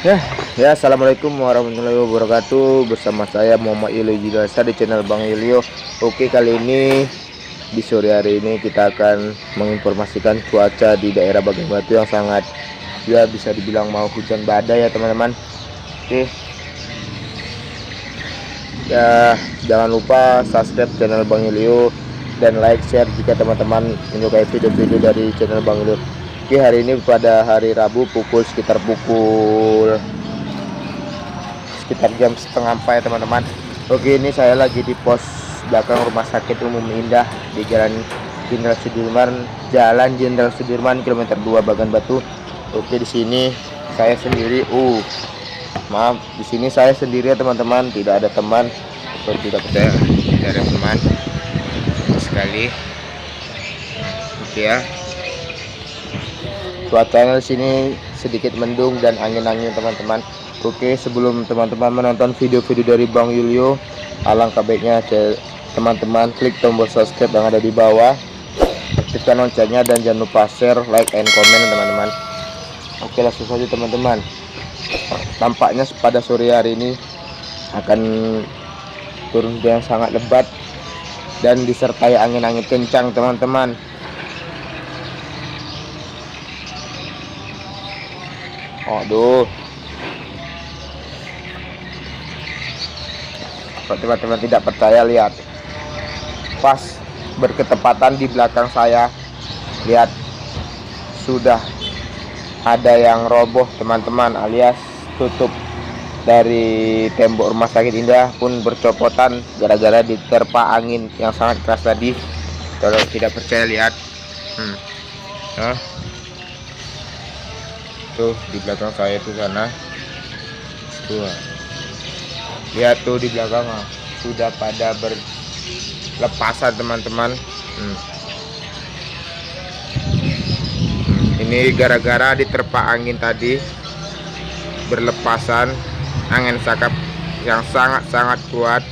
Ya, ya, assalamualaikum warahmatullahi wabarakatuh. Bersama saya Muhammad Ilio Jidasa di channel Bang Ilio. Oke, kali ini di sore hari ini kita akan menginformasikan cuaca di daerah Bagian Batu yang sangat, ya, bisa dibilang mau hujan badai ya teman-teman. Oke, ya, jangan lupa subscribe channel Bang Ilio dan like share jika teman-teman menyukai video-video dari channel Bang Ilio. Oke, hari ini pada hari Rabu sekitar jam setengah 4 ya teman-teman. Oke, ini saya lagi di pos belakang Rumah Sakit Umum Indah di Jalan Jenderal Sudirman kilometer 2 Bagan Batu. Oke, di sini saya sendiri. Maaf, di sini saya sendiri ya teman-teman, tidak ada teman. Kalau tidak percaya, tidak ada teman sekali. Oke ya. Cuacanya di sini sedikit mendung dan angin-angin teman-teman. Oke, sebelum teman-teman menonton video-video dari Bang Yulio, alangkah baiknya teman-teman klik tombol subscribe yang ada di bawah, aktifkan loncengnya, dan jangan lupa share, like, and comment teman-teman. Oke, langsung saja teman-teman. Tampaknya pada sore hari ini akan turun hujan yang sangat lebat dan disertai angin-angin kencang teman-teman. Aduh, kalau teman-teman tidak percaya, lihat pas berketepatan di belakang saya, lihat sudah ada yang roboh teman-teman, alias tutup dari tembok Rumah Sakit Indah pun bercopotan gara-gara diterpa angin yang sangat keras tadi. Kalau tidak percaya, lihat tuh di belakang saya tuh sana tuh, lihat tuh di belakang sudah pada berlepasan teman-teman. Ini gara-gara diterpa angin tadi, berlepasan angin sakap yang sangat-sangat kuat.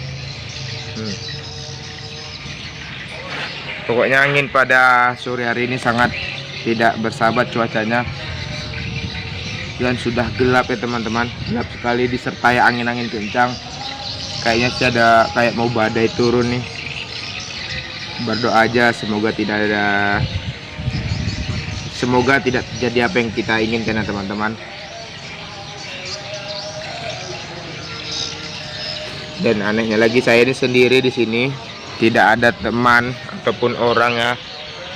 Pokoknya angin pada sore hari ini sangat tidak bersahabat cuacanya, dan sudah gelap ya teman-teman, gelap sekali disertai angin-angin kencang. Kayaknya sih ada kayak mau badai turun nih. Berdoa aja semoga tidak terjadi apa yang kita inginkan ya teman-teman. Dan anehnya lagi, saya ini sendiri di sini, tidak ada teman ataupun orang ya,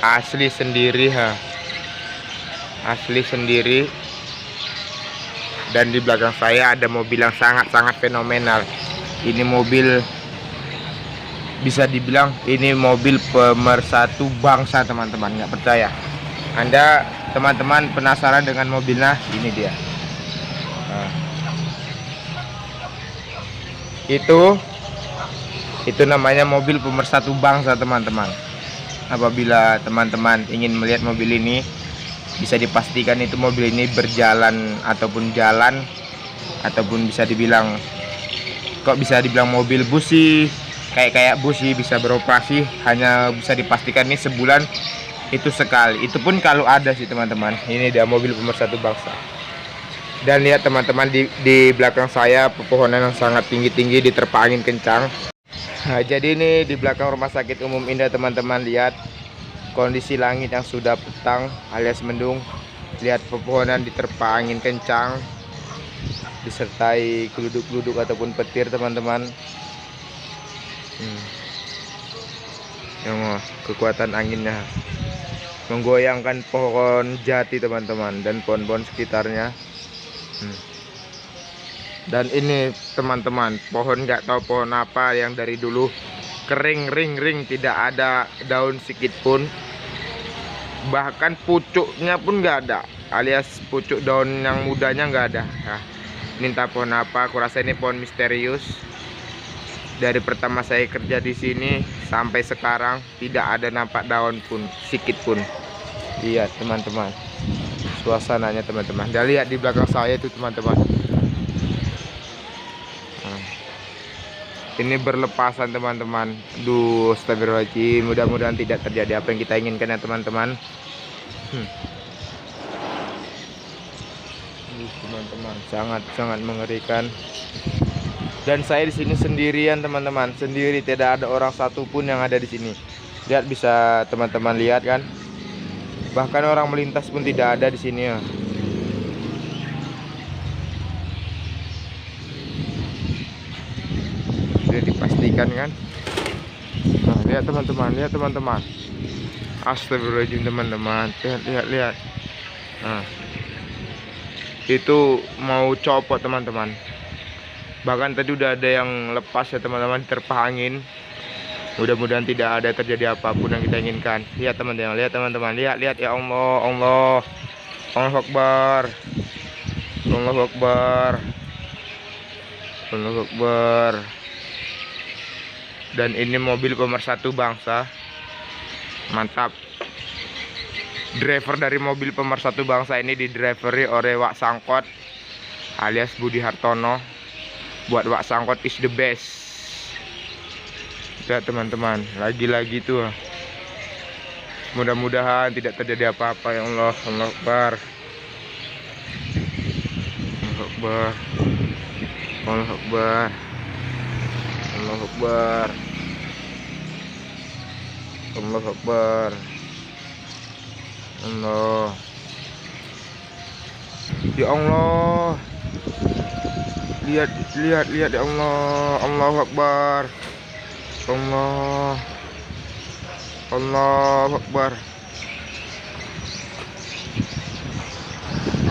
asli sendiri asli sendiri. Dan di belakang saya ada mobil yang sangat-sangat fenomenal. Ini mobil bisa dibilang ini mobil pemersatu bangsa teman-teman. Nggak percaya? Anda teman-teman penasaran dengan mobilnya? Ini dia. Itu namanya mobil pemersatu bangsa teman-teman. Apabila teman-teman ingin melihat mobil ini, bisa dipastikan itu mobil ini berjalan ataupun jalan, ataupun bisa dibilang mobil bus sih, kayak bus sih, bisa beroperasi. Hanya bisa dipastikan ini sebulan itu sekali, itu pun kalau ada sih teman-teman. Ini dia mobil pemersatu bangsa. Dan lihat teman-teman, di belakang saya pepohonan yang sangat tinggi-tinggi diterpa angin kencang. Nah, jadi ini di belakang Rumah Sakit Umum Indah teman-teman, lihat kondisi langit yang sudah petang alias mendung. Lihat pepohonan diterpa angin kencang disertai geluduk-geluduk ataupun petir teman-teman. Yang kekuatan anginnya menggoyangkan pohon jati teman-teman dan pohon-pohon sekitarnya. Dan ini teman-teman, pohon nggak tahu pohon apa yang dari dulu kering ring, tidak ada daun sedikit pun, bahkan pucuknya pun nggak ada, alias pucuk daun yang mudanya nggak ada. Nah, ini entah pohon apa, aku rasa ini pohon misterius. Dari pertama saya kerja di sini sampai sekarang tidak ada nampak daun pun sedikit pun. Lihat teman-teman suasananya teman-teman, dan lihat di belakang saya itu teman-teman. Ini berlepasan teman-teman. Duh, astagfirullahaladzim, mudah-mudahan tidak terjadi apa yang kita inginkan ya teman-teman. Teman-teman, teman-teman, sangat mengerikan. Dan saya di sini sendirian teman-teman, sendiri, tidak ada orang satupun yang ada di sini. Lihat, bisa teman-teman lihat kan? Bahkan orang melintas pun tidak ada di sini ya. Sudah dipastikan kan? Nah, lihat teman-teman, Astagfirullahaladzim teman-teman, lihat. Nah, itu mau copot teman-teman. Bahkan tadi udah ada yang lepas ya teman-teman, terpa angin. Mudah-mudahan tidak ada terjadi apapun yang kita inginkan. Lihat teman-teman, lihat ya Allah, Allahu Akbar, Allahu Akbar, Allahu Akbar. Dan ini mobil pemersatu bangsa, mantap. Driver dari mobil pemersatu bangsa ini didriveri oleh Wak Sangkot alias Budi Hartono. Buat Wak Sangkot is the best. Ya teman-teman, lagi-lagi tuh. Mudah-mudahan tidak terjadi apa-apa ya Allah. Allahu Akbar, Allahu Akbar, Allahu Akbar, Allahu Akbar, Allahu Akbar, Allah. Ya Allah, lihat ya Allah, Allahu Akbar, Allahu Akbar.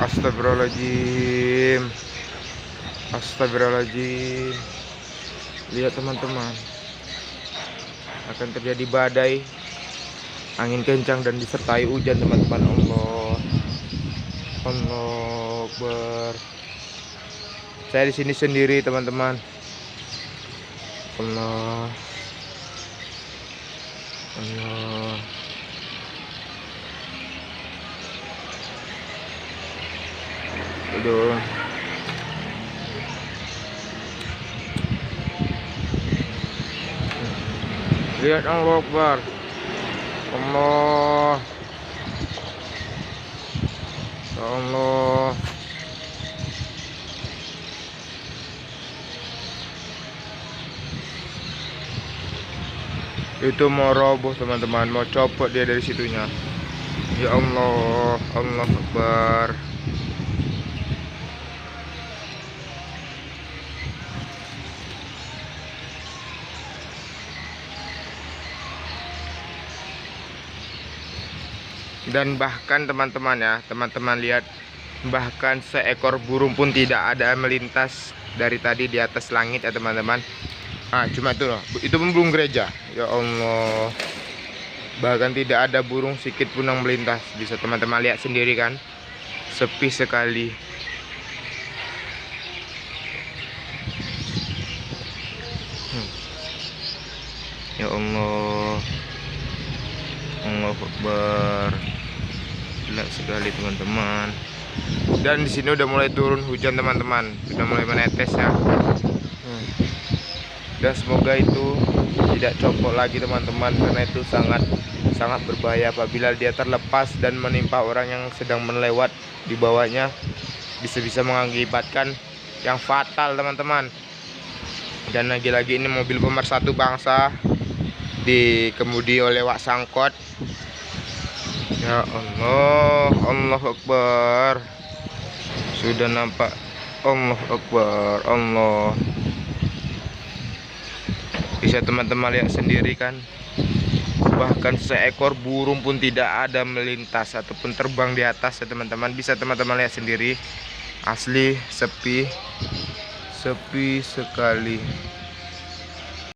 Astagfirullahaladzim, Astagfirullahaladzim. Lihat teman-teman, akan terjadi badai, angin kencang dan disertai hujan teman-teman. Allahu Akbar. Saya di sini sendiri teman-teman. Allah. Aduh. Lihat Allahu Akbar. Allah. Allah. Itu mau roboh teman-teman, mau copot dia dari situnya. Ya Allah, Allahu Akbar. Dan bahkan teman-teman ya, teman-teman lihat, bahkan seekor burung pun tidak ada melintas dari tadi di atas langit ya teman-teman. Ah, cuma itu loh, itu pun burung gereja. Ya Allah, bahkan tidak ada burung sedikit pun yang melintas. Bisa teman-teman lihat sendiri kan, sepi sekali. Ya Allah, Allahu Akbar. Gila sekali teman-teman. Dan di sini udah mulai turun hujan teman-teman, sudah mulai menetes ya. Dan semoga itu tidak copot lagi teman-teman, karena itu sangat berbahaya apabila dia terlepas dan menimpa orang yang sedang melewat di bawahnya, bisa mengakibatkan yang fatal teman-teman. Dan lagi-lagi ini mobil pemersatu bangsa dikemudi oleh Wak Sangkot. Ya Allah, Allahu Akbar. Sudah nampak. Allahu Akbar, Allah. Bisa teman-teman lihat sendiri kan, bahkan seekor burung pun tidak ada melintas ataupun terbang di atas ya teman-teman. Bisa teman-teman lihat sendiri, asli sepi sekali.